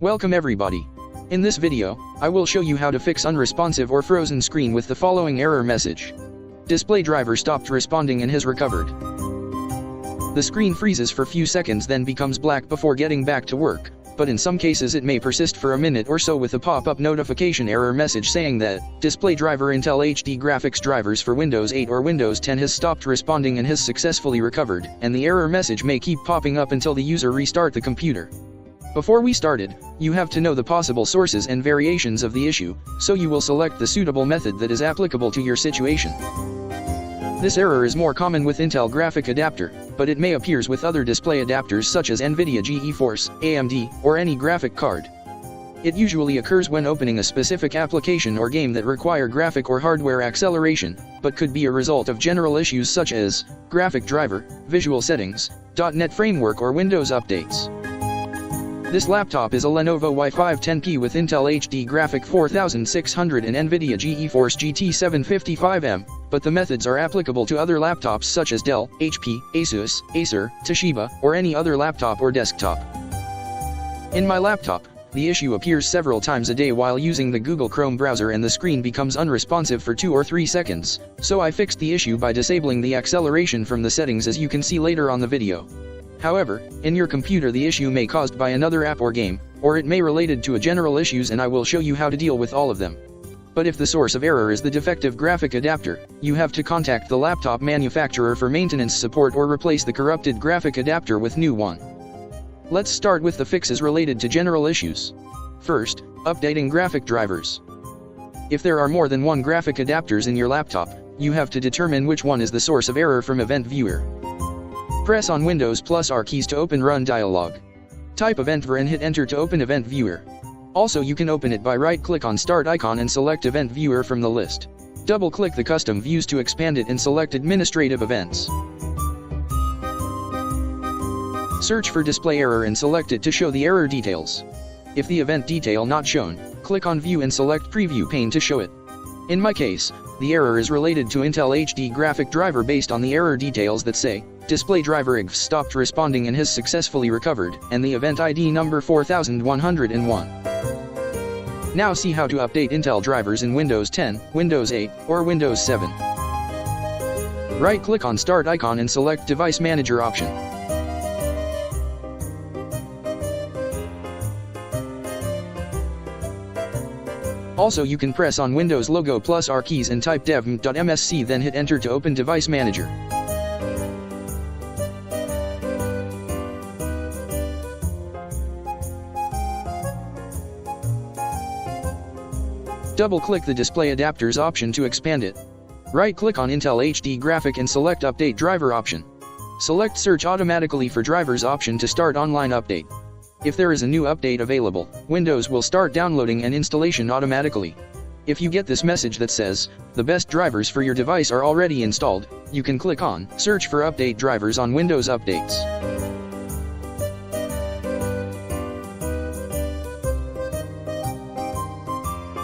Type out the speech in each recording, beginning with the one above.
Welcome everybody. In this video, I will show you how to fix unresponsive or frozen screen with the following error message. Display driver stopped responding and has recovered. The screen freezes for few seconds then becomes black before getting back to work, but in some cases it may persist for a minute or so with a pop-up notification error message saying that display driver Intel HD graphics drivers for Windows 8 or Windows 10 has stopped responding and has successfully recovered, and the error message may keep popping up until the user restart the computer. Before we started, you have to know the possible sources and variations of the issue, so you will select the suitable method that is applicable to your situation. This error is more common with Intel graphic adapter, but it may appear with other display adapters such as NVidia GeForce, AMD, or any graphic card. It usually occurs when opening a specific application or game that require graphic or hardware acceleration, but could be a result of general issues such as graphic driver, visual settings, .NET framework or Windows updates. This laptop is a Lenovo Y510P with Intel HD Graphic 4600 and NVidia GeForce GT755m, but the methods are applicable to other laptops such as Dell, HP, Asus, Acer, Toshiba, or any other laptop or desktop. In my laptop, the issue appears several times a day while using the Google Chrome browser and the screen becomes unresponsive for 2 or 3 seconds, so I fixed the issue by disabling the acceleration from the settings as you can see later on the video. However, in your computer the issue may caused by another app or game, or it may related to a general issues and I will show you how to deal with all of them. But if the source of error is the defective graphic adapter, you have to contact the laptop manufacturer for maintenance support or replace the corrupted graphic adapter with new one. Let's start with the fixes related to general issues. First, updating graphic drivers. If there are more than one graphic adapters in your laptop, you have to determine which one is the source of error from Event Viewer. Press on Windows plus R keys to open Run dialog. Type Event Viewer and hit Enter to open Event Viewer. Also you can open it by right-click on Start icon and select Event Viewer from the list. Double-click the custom views to expand it and select Administrative Events. Search for Display Error and select it to show the error details. If the event detail not shown, click on View and select Preview pane to show it. In my case, the error is related to Intel HD graphic driver based on the error details that say, display driver IGF stopped responding and has successfully recovered, and the event ID number 4101. Now see how to update Intel drivers in Windows 10, Windows 8, or Windows 7. Right-click on Start icon and select Device Manager option. Also you can press on Windows logo plus R keys and type dev.msc then hit Enter to open Device Manager. Double-click the Display Adapters option to expand it. Right-click on Intel HD Graphic and select Update Driver option. Select Search Automatically for Drivers option to start online update. If there is a new update available, Windows will start downloading and installation automatically. If you get this message that says, the best drivers for your device are already installed, you can click on Search for Update Drivers on Windows Updates.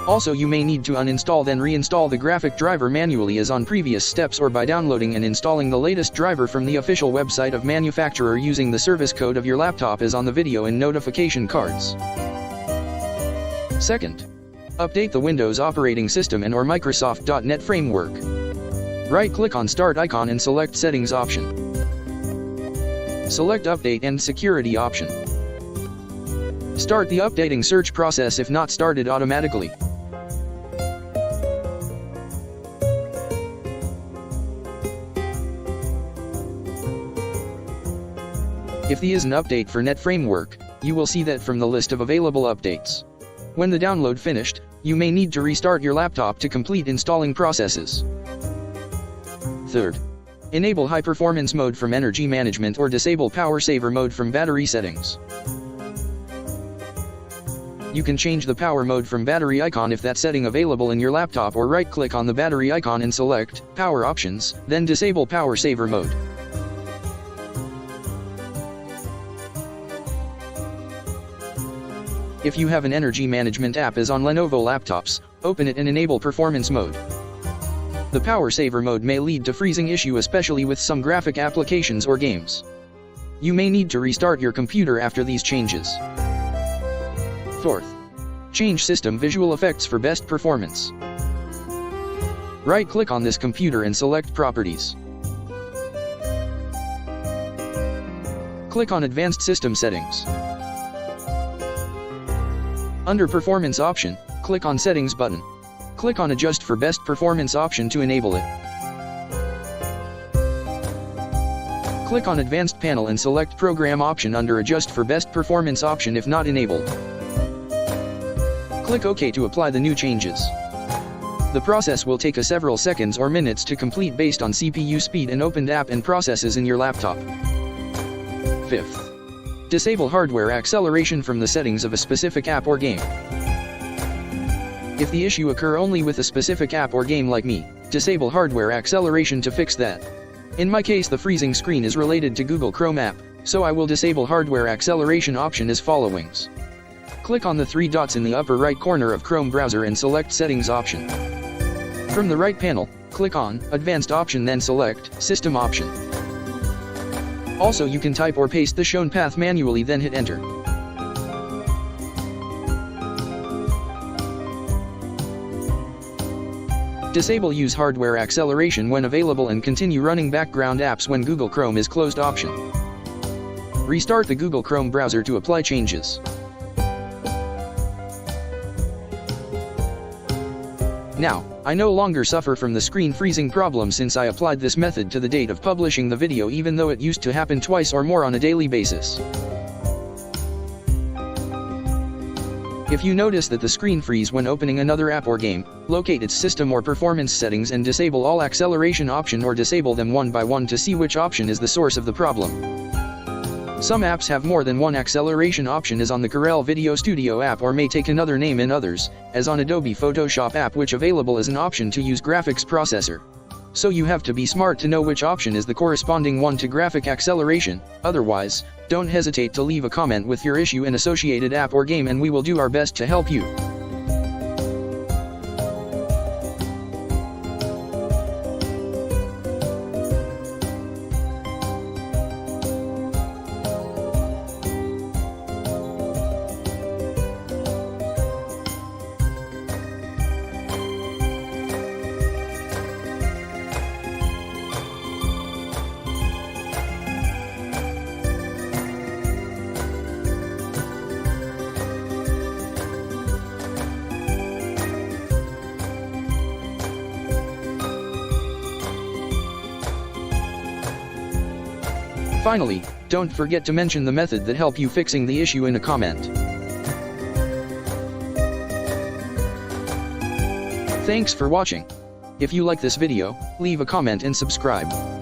Also you may need to uninstall then reinstall the graphic driver manually as on previous steps or by downloading and installing the latest driver from the official website of manufacturer using the service code of your laptop as on the video and notification cards. Second, update the Windows operating system and or Microsoft .NET framework. Right-click on Start icon and select Settings option. Select Update and Security option. Start the updating search process if not started automatically. If there is an update for .NET Framework, you will see that from the list of available updates. When the download finished, you may need to restart your laptop to complete installing processes. Third, enable high performance mode from energy management or disable power saver mode from battery settings. You can change the power mode from battery icon if that setting available in your laptop or right-click on the battery icon and select Power Options, then disable power saver mode. If you have an energy management app as on Lenovo laptops, open it and enable performance mode. The power saver mode may lead to freezing issue especially with some graphic applications or games. You may need to restart your computer after these changes. Fourth, change system visual effects for best performance. Right-click on this computer and select Properties. Click on Advanced System Settings. Under Performance option, click on Settings button. Click on Adjust for Best Performance option to enable it. Click on Advanced Panel and select Program option under Adjust for Best Performance option if not enabled. Click OK to apply the new changes. The process will take several seconds or minutes to complete based on CPU speed and opened app and processes in your laptop. Fifth, disable hardware acceleration from the settings of a specific app or game. If the issue occur only with a specific app or game like me, disable hardware acceleration to fix that. In my case the freezing screen is related to Google Chrome app, so I will disable hardware acceleration option as followings. Click on the three dots in the upper right corner of Chrome browser and select Settings option. From the right panel, click on Advanced option then select System option. Also you can type or paste the shown path manually then hit enter. Disable use hardware acceleration when available and continue running background apps when Google Chrome is closed option. Restart the Google Chrome browser to apply changes. Now, I no longer suffer from the screen freezing problem since I applied this method to the date of publishing the video even though it used to happen twice or more on a daily basis. If you notice that the screen freeze when opening another app or game, locate its system or performance settings and disable all acceleration option or disable them one by one to see which option is the source of the problem. Some apps have more than one acceleration option as on the Corel Video Studio app or may take another name in others, as on Adobe Photoshop app which available as an option to use graphics processor. So you have to be smart to know which option is the corresponding one to graphic acceleration, otherwise, don't hesitate to leave a comment with your issue and associated app or game and we will do our best to help you. Finally, don't forget to mention the method that helped you fixing the issue in a comment. Thanks for watching. If you like this video, leave a comment and subscribe.